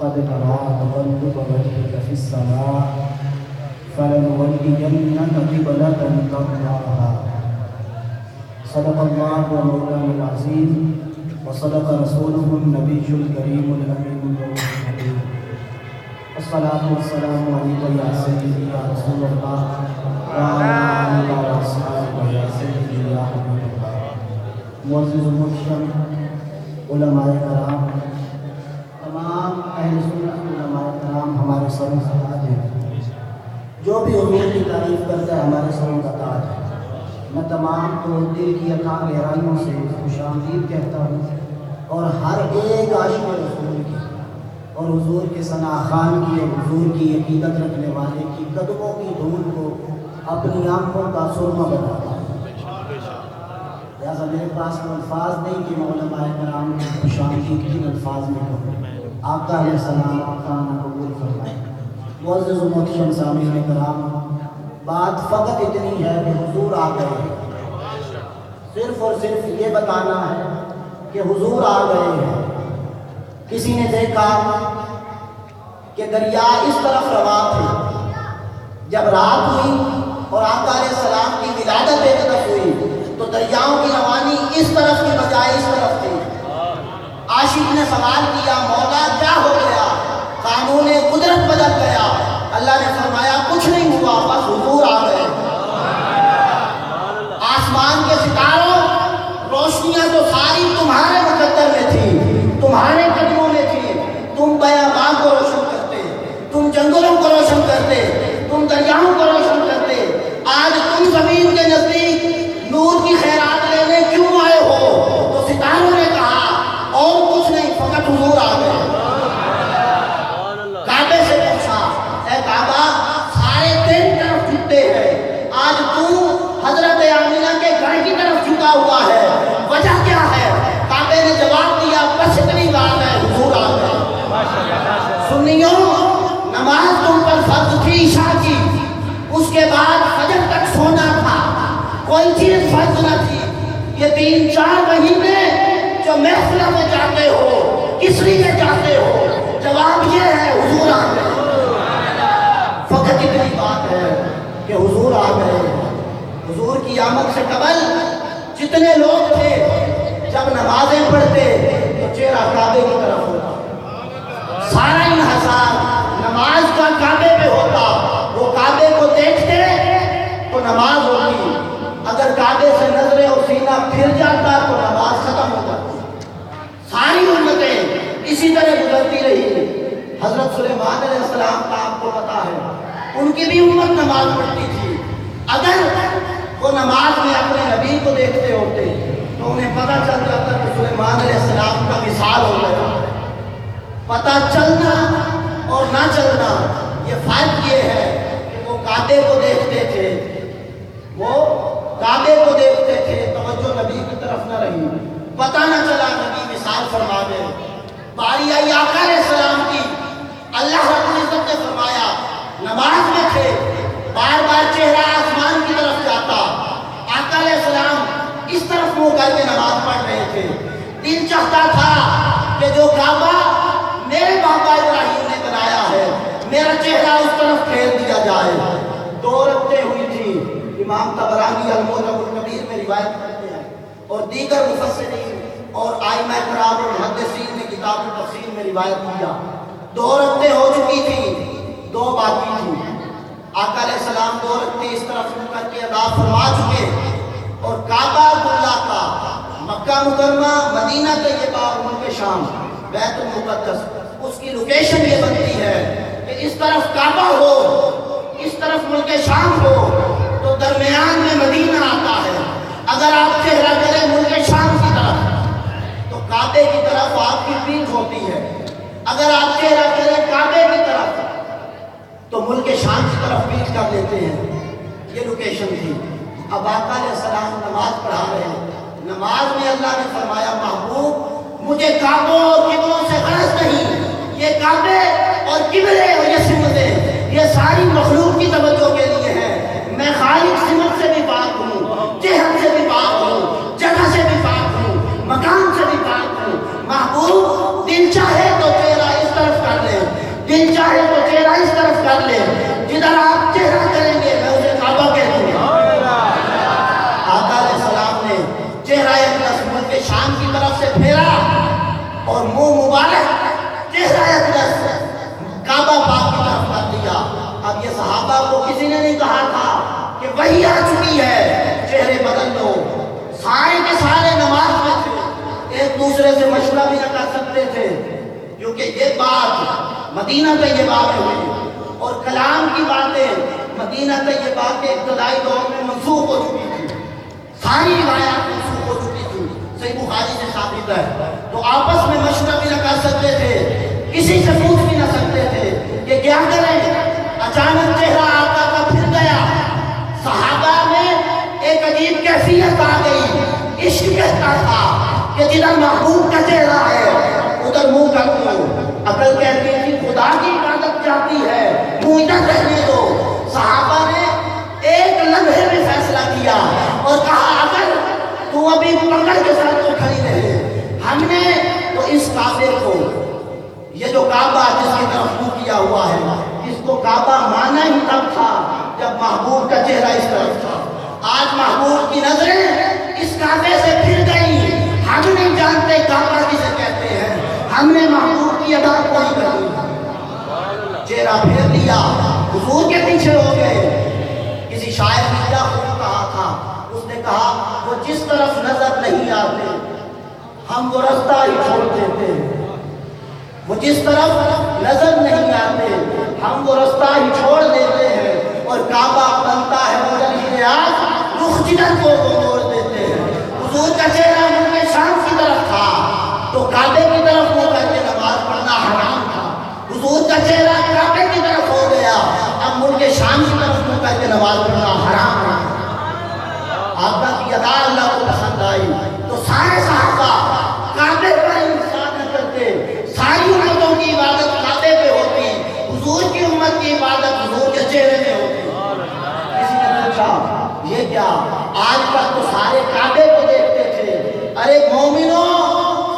قد نرى تقلب وجهك في السماء فلنولينك قبلة ترضاها صدق الله مولانا العظيم وصدق رسوله النبي الكريم الأمين الحكيم الصلاة والسلام عليك يا سيدي يا رسول الله وعلى آلك وأصحابك يا سيدي يا حبيب الله. معزز المحترم علماء کرام، تمام اہل سنت علماء کرام ہمارے سروں کا تاج ہے. جو بھی حضور کی تعریف کرتا ہے ہمارے سروں کا تاج ہے. میں تمام کو دل کی اتھاہ گہرائیوں سے خوش آمدید کہتا ہوں اور ہر ایک عاشق رسول کی اور حضور کے ثنا خوان کی اور حضور کی عقیدت رکھنے والے کی قدموں کی دھول کو اپنی آنکھوں کا سرما بناتا ہوں. لہٰذا میرے پاس وہ الفاظ نہیں کہ میں علماء کرام کی خوش آمدید کن الفاظ میں کہوں. آقا علیہ السلام آقا نا قبول فرمائے. معزز و محترم سامعین کرام، بات فقط اتنی ہے کہ حضور آ گئے ہیں. صرف اور صرف یہ بتانا ہے کہ حضور آ گئے ہیں. کسی نے دیکھا کہ دریا اس طرف رواں تھے، جب رات ہوئی اور آقا علیہ السلام کی ولادت ایک طرف ہوئی تو دریاؤں کی روانی اس طرف کی بجائے اس طرف تھی. عاشق نے سوال کیا مولا کیا ہو گیا؟ قانون قدرت بدل گیا. اللہ نے فرمایا کچھ نہیں ہوا، بس حضور آ گئے. آسمان کے ستاروں روشنیاں تو ساری تمہارے مقدر میں تھی، تمہارے قدموں میں تھی. تم بیاباں کو روشن کرتے، تم جنگلوں کو روشن کرتے، تم دریاؤں کو روشن کرتے. آج تم زمین کے نزدیک نور کی خیرات لینے کیوں آئے ہو؟ تو ستاروں نے کہا اور کچھ نہیں، فقط حضور آ گئے. کعبے سے پوچھا اے کعبہ سارے تیری طرف جھکتے ہیں، آج تو حضرت آمینہ کے گھر کی طرف جھکا ہوا ہے، وجہ کیا ہے؟ کعبے نے جواب دیا بس اتنی بات ہے، حضور آ گئے. سنیوں، نماز تم پر فرض تھی عشاء کی، اس کے بعد فجر تک سونا تھا، کوئی چیز فرض نہ تھی. یہ 3-4 مہینے جو محفلوں میں جاتے ہو کس لیے جاتے ہو؟ جواب یہ ہے حضور آ گئے. فقط اتنی بات ہے کہ حضور آ گئے. حضور کی آمد سے قبل جتنے لوگ تھے جب نمازیں پڑھتے تو چہرہ کعبے کی طرف ہوتا، سارا انحصار نماز کا کعبے پہ ہوتا. وہ کعبے کو دیکھتے تو نماز ہوتی، اگر کعبے سے نظریں اور سینہ پھر جاتا تو نماز ختم ہو جاتی. ساری امتیں اسی طرح گزرتی رہی. حضرت سلیمان علیہ السلام کا آپ کو پتا ہے ان کی بھی امت نماز پڑھتی تھی. اگر وہ نماز میں اپنے نبی کو دیکھتے ہوتے تو انہیں پتہ چل جاتا کہ سلیمان علیہ السلام کا وصال ہو گیا. پتہ چلنا اور نہ چلنا یہ فرق یہ ہے کہ وہ کعبے کو دیکھتے تھے، وہ کعبے کو دیکھتے تھے، توجہ نبی کی طرف نہ رہی. پتہ نہ چلا نبی وصال فرما گئے. باری آئی آقا علیہ السلام کی، اللہ رب العزت نے فرمایا نماز میں تھے، بار بار چہرہ آسمان کی طرف جاتا. آقا علیہ السلام اس طرف منہ کر کے نماز پڑھ رہے تھے. دل چاہتا تھا کہ جو کعبہ میرے بابا ابراہیم نے بنایا ہے میرا چہرہ اس طرف پھیر دیا جائے. 2 رکعتیں ہوئی تھی. امام طبرانی المعجم الکبیر میں روایت کرتے ہیں اور دیگر مفسرین اور ائمہ کرام اور محدثین نے کتاب التفسیر میں روایت کیا 2 رکعتیں ہو چکی تھی، 2 باقی تھی. آقا علیہ السلام 2 رکعتیں اس طرف منہ کر کے ادا فرما چکے اور کعبہ اللہ کا مکہ مکرمہ مدینہ طیبہ اور ملک شام بیت المقدس اس کی لوکیشن یہ بنتی ہے کہ اس طرف کعبہ ہو اس طرف ملک شام ہو تو درمیان میں مدینہ آتا ہے. اگر آپ چہرہ کریں ملک شام کی طرف تو کعبے کی طرف آپ کی پیٹھ ہوتی ہے. اگر آپ چہرہ کریں کعبے کی طرف تو ملک شام کی طرف پیٹھ کر لیتے ہیں. یہ لوکیشن تھی. اب آقا علیہ السلام نماز پڑھا رہے ہیں. نماز میں اللہ نے فرمایا محبوب مجھے کعبوں اور قبلوں سے غرض نہیں، یہ کعبے اور قبلے اور یہ سمتیں یہ ساری مخلوق کی توجہ کے لیے ہے. میں خالق سمت سے بھی پاک ہوں، جہت سے بھی پاک ہوں، جگہ سے بھی پاک ہوں، مکان سے بھی پاک ہوں. محبوب دل چاہے تو تیرا اس طرف کر لے، کر لے، جدھر آپ چہرہ کریں گے میں اسے کعبہ کہہ دوں گا۔ آقا علیہ السلام نے چہرہ اقدس ملک شام کی طرف سے پھیرا اور منہ مبارک چہرہ اقدس کعبہ پاک کی طرف کر دیا۔ اب یہ صحابہ کو کسی نے نہیں کہا تھا کہ وہی آ چکی ہے چہرے بدل لو، سارے کے سارے نماز میں تھے، ایک دوسرے سے مشورہ بھی نہ کر سکتے تھے، کیونکہ یہ بات مدینہ طیبہ میں ہوئی اور کلام کی باتیں مدینہ طیبہ کے ابتدائی دور میں منسوخ ہو چکی تھی، ساری روایات منسوخ ہو چکی تھی، صحیح بخاری سے ثابت ہے۔ تو آپس میں مشورہ بھی نہ کر سکتے تھے، کسی سے پوچھ بھی نہ سکتے تھے کہ کیا کریں۔ اچانک چہرہ آقا کا پھر گیا، صحابہ میں ایک عجیب کیفیت آ گئی، عشق کہتا تھا کہ جدھر محبوب کا چہرہ ہے ادھر منہ کر دو، عقل کہتی تھی خدا کی عبادت جاتی ہے منہ ادھر رہنے دو۔ صحابہ نے ایک لمحے میں فیصلہ کیا اور کہا اگر تو ابھی پکڑ کے ساتھ تو کھڑی رہے، ہم نے تو اس کعبے کو، یہ جو کعبہ جس کی طرف منہ کیا ہوا ہے، اس کو کعبہ مانا ہی تب تھا جب محبوب کا چہرہ اس طرف تھا۔ آج محبوب کی نظریں اس کعبے سے پھر گئی، ہم نہیں جانتے کعبہ کسے کہتے ہیں، ہم نے محبوب کی ادا کوئی کر دی، چہرہ پھیر لیا، حضور کے پیچھے ہو گئے۔ کسی شاعر نے کیا خوب کہا تھا، اس نے کہا وہ جس طرف نظر نہیں آتے ہم وہ رستہ ہی چھوڑ دیتے، وہ جس طرف نظر نہیں آتے ہم وہ رستہ ہی چھوڑ دیتے ہیں، اور کعبہ بنتا ہے مجھے آج رخ جدھر کو وہ موڑ دیتے ہیں۔ حضور کا چہرہ ملک شام کی طرف تھا تو کعبے کی طرف منہ کر کے نماز پڑھنا حرام تھا، حضور کا چہرہ کعبے کی طرف ہو گیا، اب ملک شام کی طرف منہ کر کے نماز پڑھنا حرام ہے۔ آقا کی ادا اللہ کو پسند آئی تو سارے صحابہ کعبے پر انتظار نہ کرتے، ساری امتوں کی عبادت کعبے پہ ہوتی، حضور کی امت کی عبادت حضور کے چہرے میں ہوتی۔ کسی نے پوچھا یہ کیا، آج تک تو سارے کعبے کو دیکھتے تھے، ارے مومنوں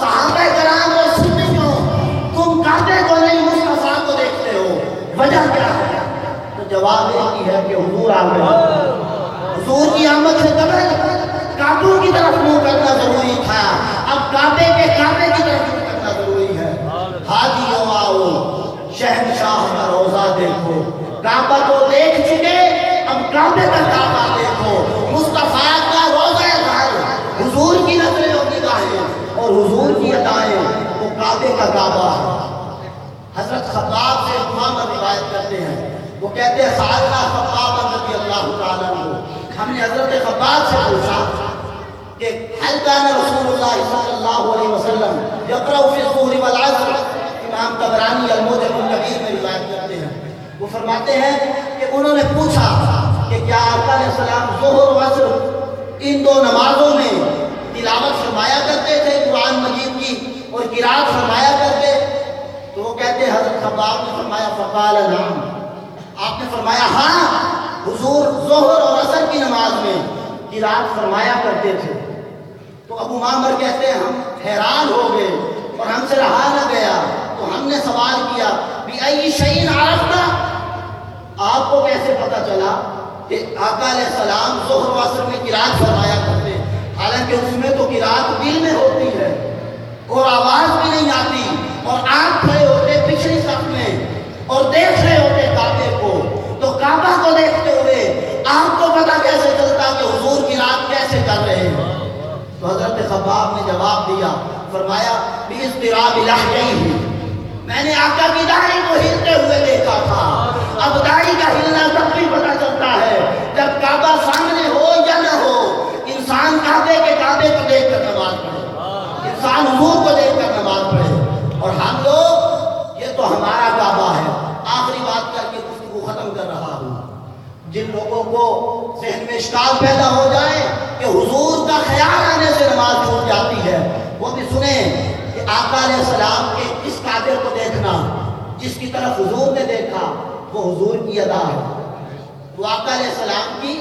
صحابہ کرام اور سنیوں تم کعبے کو نہیں مصطفیٰ کو دیکھتے ہو، وجہ کیا ہے؟ تو جواب ایک ہی ہے کہ حضور آ گئے، حضور کی آمد سے قبل کعبوں کی طرف منہ کرنا ضروری تھا، اب کعبے کے کعبے کی طرف منہ کرنا ضروری ہے۔ حاجیوں آؤ شہنشاہ کا روضہ دیکھو، کعبہ تو دیکھ چکے اب کعبے کا کعبہ دیکھو، مصطفیٰ کا روضہ گھر، حضور کی نظریں اور نگاہیں اور حضور کی ادائیں وہ کعبے کا کعبہ ہے۔ حضرت خباب سے امام روایت کرتے ہیں، وہ کہتے ہیں سالنا خباب رضی اللہ تعالیٰ عنہ، ہم نے حضرت خباب سے پوچھا کہ حل کان رسول اللہ صلی اللہ علیہ وسلم یقرأ فی الظہر والعصر، امام طبرانی المعجم الکبیر میں روایت کرتے ہیں، وہ فرماتے ہیں کہ انہوں نے پوچھا کہ کیا آقا علیہ السلام ظہر و عصر ان دو نمازوں میں تلاوت فرمایا کرتے تھے قرآن مجید کی اور قرات فرمایا کرتے؟ تو وہ کہتے ہیں حضرت خباب نے فرمایا فقال نعم، آپ نے فرمایا ہاں، حضور ظہر اور عصر کی نماز میں قرات فرمایا کرتے تھے۔ تو ابو معمر کہتے ہیں ہم حیران ہو گئے اور ہم سے رہا نہ گیا، تو ہم نے سوال کیا بِأَيِّ شَيْءٍ عَرَفْتَ، آپ کو کیسے پتہ چلا کہ آقا علیہ السلام ظہر و عصر میں قرات فرمایا کرتے، حالانکہ اس میں تو قرات دل میں ہوتی ہے اور آواز بھی نہیں آتی، اور آپ کھڑے ہوتے پچھلی صف میں اور دیکھ رہے ہوتے کعبے کو، تو کعبہ کو دیکھتے ہوئے آپ کو پتہ کیسے چلتا کہ حضور قرات کیسے کر رہے ہیں؟ تو حضرت خباب نے جواب دیا، فرمایا بِإِضْطِرَابِ لَحْيَيْهِ، میں نے آقا کی داڑھی کو ہلتے ہوئے دیکھا تھا۔ اب داڑھی کا ہلنا تب بھی پتہ چلتا ہے جب کعبہ سامنے ہو یا نہ ہو، انسان کعبے کے کعبے کو دیکھ کر نماز پڑھے، انسان حضور کو دیکھ کر نماز پڑھے، اور ہم لوگ یہ تو ہمارا کعبہ ہے۔ آخری بات کر کے گفتگو ختم کر رہا ہوں، جن لوگوں کو ذہن میں اشکال پیدا ہو جائے کہ حضور کا خیال آنے سے نماز چھوٹ جاتی ہے، وہ بھی سنیں کہ آقا علیہ السلام کے اس کعبے کو دیکھنا، جس کی طرف حضور نے دیکھا، وہ حضور کی ادا ہے، وہ آقا علیہ السلام کی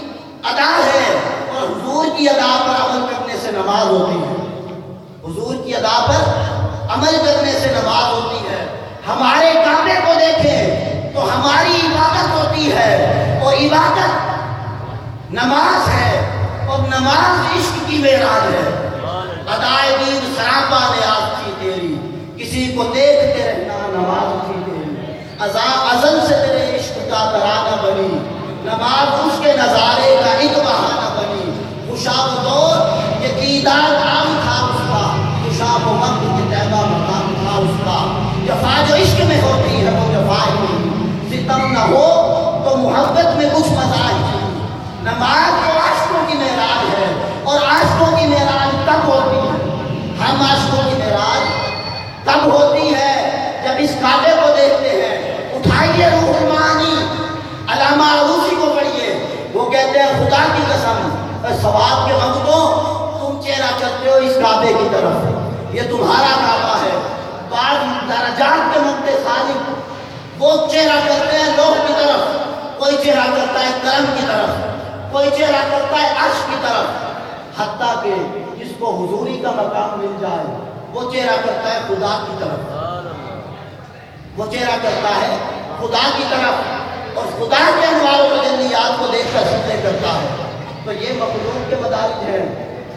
ادا ہے، اور حضور کی ادا پر عمل کرنے سے نماز ہوتی ہے، حضور کی ادا پر عمل کرنے سے نماز ہوتی ہے۔ ہمارے کعبے کو دیکھیں تو ہماری بندگی ہے اور عبادت نماز ہے، اور نماز عشق کی معراج ہے۔ ادائے دین سراپا نیاز تھی تیری، کسی کو دیکھتے رہنا نماز تھی تیری۔ ازل سے تیرے عشق کا ترانہ بنی، نماز اس کے نظارے کا ایک بہانہ بنی۔ خوشاب دور کہ دیدار عام تھا اس کا، خوشاب وقت کہ طیبہ مقام تھا اس کا۔ جفا جو عشق میں ہوتی ہے وہ جفا نہیں، ستم نہ ہو تو محبت میں کچھ مزہ ہی۔ نماز تو عاشقوں کی معراج ہے، اور عاشقوں کی معراج تب ہوتی ہے، ہم عاشقوں کی معراج تب ہوتی ہے جب اس کعبے کو دیکھتے ہیں۔ اٹھائیے روح المعانی، علامہ عروسی کو پڑھیے، وہ کہتے ہیں خدا کی قسم ثواب کے وقتوں تم چہرہ کرتے ہو اس کعبے کی طرف، یہ تمہارا کعبہ ہے۔ بعض درجات کے منتے خالق وہ چہرہ کرتے ہیں لوح کی طرف، کوئی چہرہ کرتا ہے کرم کی طرف، کوئی چہرہ کرتا ہے عرش کی طرف، حتیٰ کہ جس کو حضوری کا مقام مل جائے وہ چہرہ کرتا ہے خدا کی طرف، وہ چہرہ کرتا ہے خدا کی طرف، اور خدا کے انوار و تجلیات کو دیکھ کر سجدے کرتا ہے۔ تو یہ مخلوق کے مدارج ہیں۔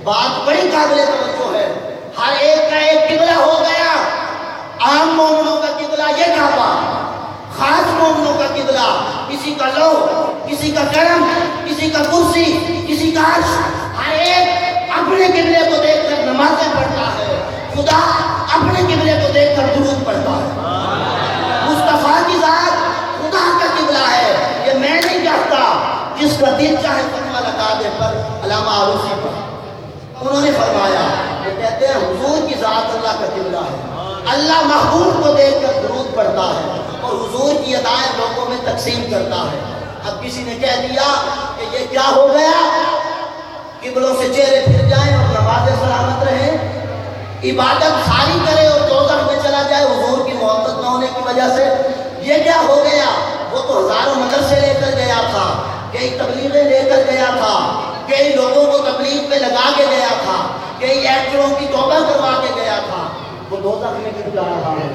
بات بڑی قابل توجہ ہے، ہر ایک کا ایک قبلہ ہو گیا۔ عام مومنوں کا قبلہ یہ کعبہ، خاص مومنوں کا قبلہ کسی کا لوح، کسی کا کرم، کسی کا کرسی، کسی کا عرش۔ ہر ایک اپنے قبلے کو دیکھ کر نمازیں پڑھتا ہے، خدا اپنے قبلے کو دیکھ کر درود پڑھتا ہے۔ مصطفیٰ کی ذات خدا کا قبلہ ہے، یہ میں نہیں کہتا، جس کا دل چاہے فتویٰ لگا دے۔ پر علامہ عروسی پر انہوں نے فرمایا، وہ کہتے ہیں حضور کی ذات اللہ کا قبلہ ہے، اللہ محبوب کو دیکھ کر درود پڑھتا ہے اور حضور کی ادائیں لوگوں میں تقسیم کرتا ہے۔ اب کسی نے کہہ دیا کہ یہ کیا ہو گیا، قبلوں سے چہرے پھر جائیں اور نمازیں سلامت رہیں، عبادت ساری کرے اور دوزخ میں چلا جائے حضور کی محبت نہ ہونے کی وجہ سے، یہ کیا ہو گیا؟ وہ تو ہزاروں مدرسے لے کر گیا تھا، کئی تبلیغیں لے کر گیا تھا، کئی لوگوں کو تبلیغ پہ لگا کے گیا تھا، کئی ایکٹروں کی توبہ کروا کے گیا تھا، وہ دوزخ میں کیوں جا رہا ہے؟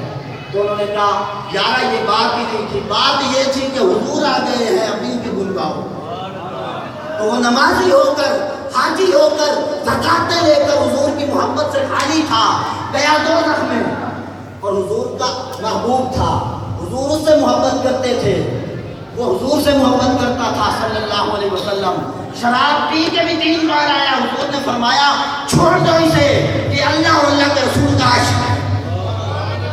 تو انہوں نے کہا یارا یہ بات ہی نہیں تھی، بات یہ تھی کہ حضور آ گئے ہیں ابھی بھی بلواؤ۔ تو وہ نمازی ہو کر، حاجی ہو کر، زکاتیں لے کر حضور کی محبت سے خالی تھا، گیا دوزخ میں، اور حضور کا محبوب تھا، حضور اس سے محبت کرتے تھے، وہ حضور سے محبت کرتا تھا صلی اللہ علیہ وسلم۔ شراب پی کے بھی 3 بار آیا، حضور نے فرمایا چھوڑ دو اسے، یہ اللہ اور اللہ کے رسول کا عاشق ہے۔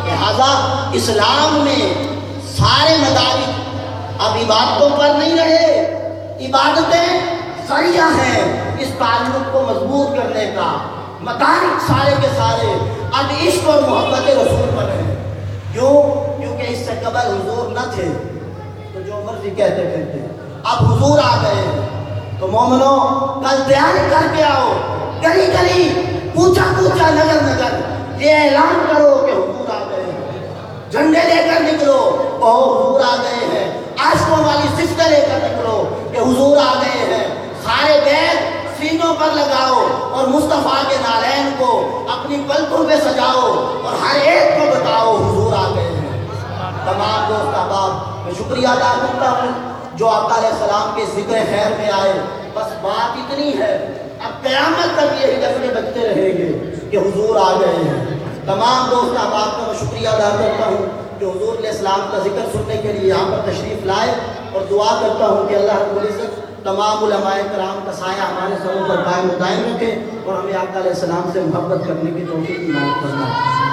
لہذا اسلام میں سارے مدارج اب عبادتوں پر نہیں رہے، عبادتیں ذریعہ ہیں اس تعلق کو مضبوط کرنے کا، مدارج سارے کے سارے اب عشق اور محبت رسول پر ہیں۔ کیوں؟ کیونکہ اس سے قبل حضور نہ تھے تو جو مرضی کہتے پھرتے، اب حضور آ گئے تو مومنوں کل تیاری کر کے آؤ، گلی گلی، پوچھا پوچھا، نگر نگر یہ اعلان کرو کہ حضور آ گئے ہیں، جھنڈے لے کر نکلو کہو حضور آ گئے ہیں، عاشقوں والی صفتیں لے کر نکلو کہ حضور آ گئے ہیں، سارے بیگ سینوں پر لگاؤ اور مصطفیٰ کے نالین کو اپنی پلکوں پہ سجاؤ اور ہر ایک کو بتاؤ حضور آ گئے ہیں۔ تمام دوست احباب میں شکریہ ادا کرتا ہوں جو آقا علیہ السلام کے ذکر خیر میں آئے۔ بس بات اتنی ہے، اب قیامت تک یہی لفظ بجتے رہیں گے کہ حضور آ گئے ہیں۔ تمام دوست احباب کا میں شکریہ ادا کرتا ہوں کہ حضور علیہ السلام کا ذکر سننے کے لیے یہاں پر تشریف لائے، اور دعا کرتا ہوں کہ اللہ رب العزت تمام علماء کرام کا سایہ ہمارے سروں پر قائم و دائم رکھے اور ہمیں آقا علیہ السلام سے محبت کرنے کی توفیق عنایت فرمائے۔